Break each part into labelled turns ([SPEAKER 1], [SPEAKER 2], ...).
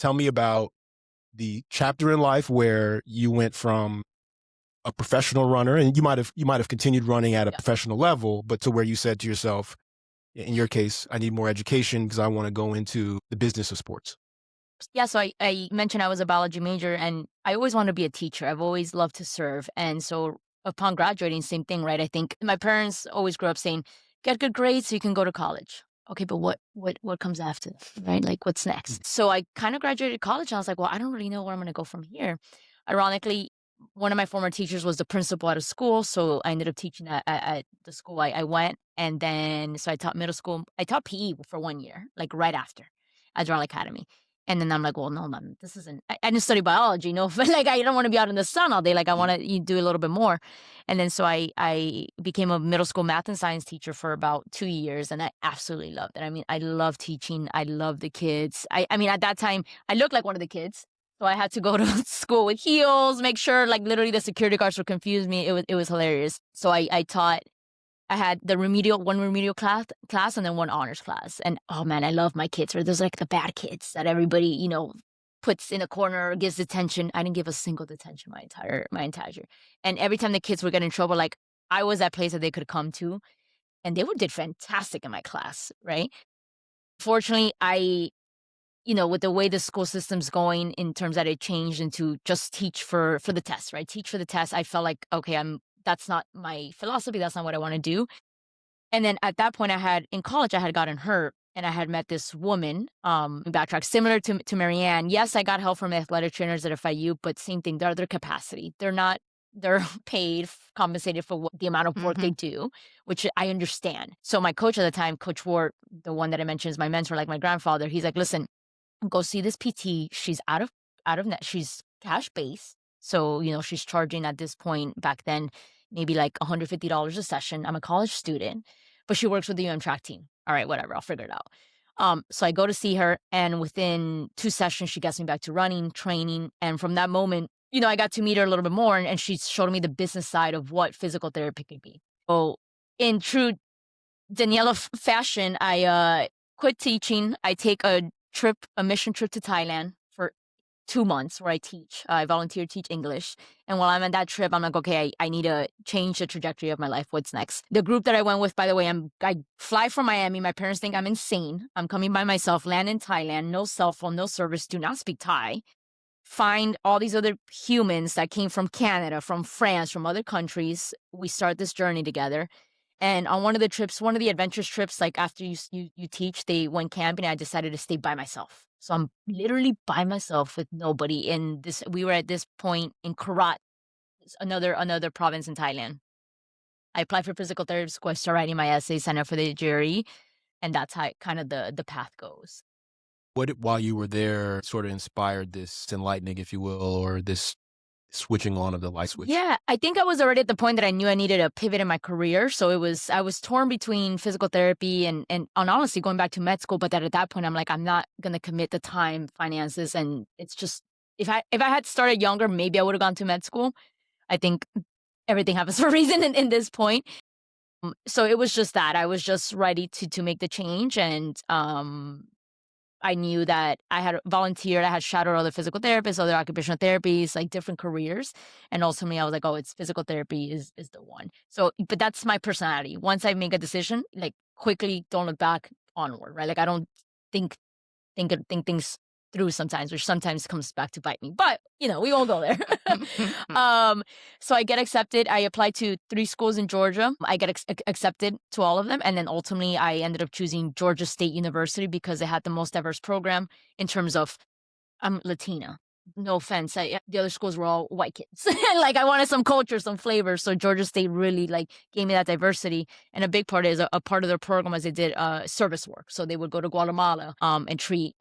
[SPEAKER 1] Tell me about the chapter in life where you went from a professional runner, and you might have continued running at a
[SPEAKER 2] Yeah.
[SPEAKER 1] professional level, but to where you said to yourself, in your case, I need more education because I want to go into the business of sports.
[SPEAKER 2] Yeah, so I mentioned I was a biology major and I always wanted to be a teacher. I've always loved to serve. And so upon graduating, same thing, right? I think my parents always grew up saying, get good grades so you can go to college. Okay, but what comes after, right? Like what's
[SPEAKER 1] Mm.
[SPEAKER 2] next? So I kind of graduated college and I was like, well, I don't really know where I'm gonna go from here. Ironically, one of my former teachers was the principal at a school, so I ended up teaching at the school I went. And then so I taught middle school. I taught PE for 1 year, like right after at Royal Academy. And then I'm like, "Well, no, mom, this isn't." I didn't study biology, no, but like I don't want to be out in the sun all day. Like I want to do a little bit more. And then so I became a middle school math and science teacher for about 2 years, and I absolutely loved it. I mean, I love teaching. I love the kids. I mean, at that time, I looked like one of the kids, so I had to go to school with heels, make sure like literally the security guards would confuse me. It was hilarious. So I taught I had the one remedial class and then one honors class. And oh man, I love my kids. Or those like the bad kids that everybody, puts in a corner or gives detention. I didn't give a single detention my entire year. And every time the kids would get in trouble, like I was that place that they could come to, and they did fantastic in my class, right? Fortunately, with the way the school system's going in terms that it changed into just teach for the test, right? Teach for the test. I felt like, okay, that's not my philosophy. That's not what I want to do. And then at that point, in college, I had gotten hurt and I had met this woman, backtrack, similar to Marianne. Yes, I got help from athletic trainers at FIU, but same thing, they're their capacity. They're paid, compensated for the amount of work they
[SPEAKER 3] Mhm.
[SPEAKER 2] do, which I understand. So my coach at the time, Coach Ward, the one that I mentioned is my mentor, like my grandfather, he's like, listen, go see this PT. She's out of net. She's cash based. So, she's charging at this point back then, maybe like $150 a session. I'm a college student, but she works with the track team. All right, whatever. I'll figure it out. So I go to see her, and within 2 sessions, she gets me back to running, training. And from that moment, I got to meet her a little bit more, and she showed me the business side of what physical therapy could be. So, in true Daniela fashion, I quit teaching. I take a mission trip to Thailand for 2 months where I teach. I volunteer to teach English. And while I'm on that trip, I'm like, okay, I need to change the trajectory of my life. What's next? The group that I went with, by the way, I fly from Miami. My parents think I'm insane. I'm coming by myself, land in Thailand, no cell phone, no service, do not speak Thai. Find all these other humans that came from Canada, from France, from other countries. We start this journey together. And on one of the trips, one of the adventurous trips, like after you teach, they went camping. I decided to stay by myself. So I'm literally by myself with nobody. In this, we were at this point in Karat, another province in Thailand. I applied for physical therapy school. I started writing my essay, signed up for the jury, and that's how kind of the path goes.
[SPEAKER 1] While you were there, sort of inspired this enlightening, if you will, or this switching on of the light switch?
[SPEAKER 2] Yeah, I think I was already at the point that I knew I needed a pivot in my career. So I was torn between physical therapy and honestly going back to med school. But that at that point, I'm like, I'm not gonna commit the time, finances, and it's just if I had started younger, maybe I would have gone to med school. I think everything happens for a reason in this point. So it was just that I was just ready to make the change, and I knew that I had volunteered, I had shadowed other physical therapists, other occupational therapies, like different careers. And ultimately I was like, oh, it's physical therapy is the one. So, but that's my personality. Once I make a decision, like quickly don't look back onward, right? Like I don't think think things through sometimes, which sometimes comes back to bite me. But we won't go there. um, so I get accepted. I applied to 3 schools in Georgia. I get accepted to all of them, and then ultimately I ended up choosing Georgia State University because it had the most diverse program in terms of I'm Latina. No offense. The other schools were all white kids. Like I wanted some culture, some flavor. So Georgia State really like gave me that diversity. And a big part is a part of their program was they did service work. So they would go to Guatemala and treat,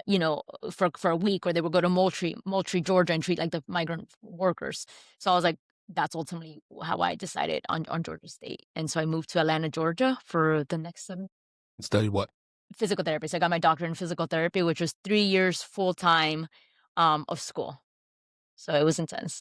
[SPEAKER 2] for a week, or they would go to Moultrie, Georgia, and treat like the migrant workers. So I was like, that's ultimately how I decided on Georgia State. And so I moved to Atlanta, Georgia for the next 7
[SPEAKER 1] Studied what?
[SPEAKER 2] physical therapy. So I got my doctorate in physical therapy, which was 3 years full time of school. So it was intense.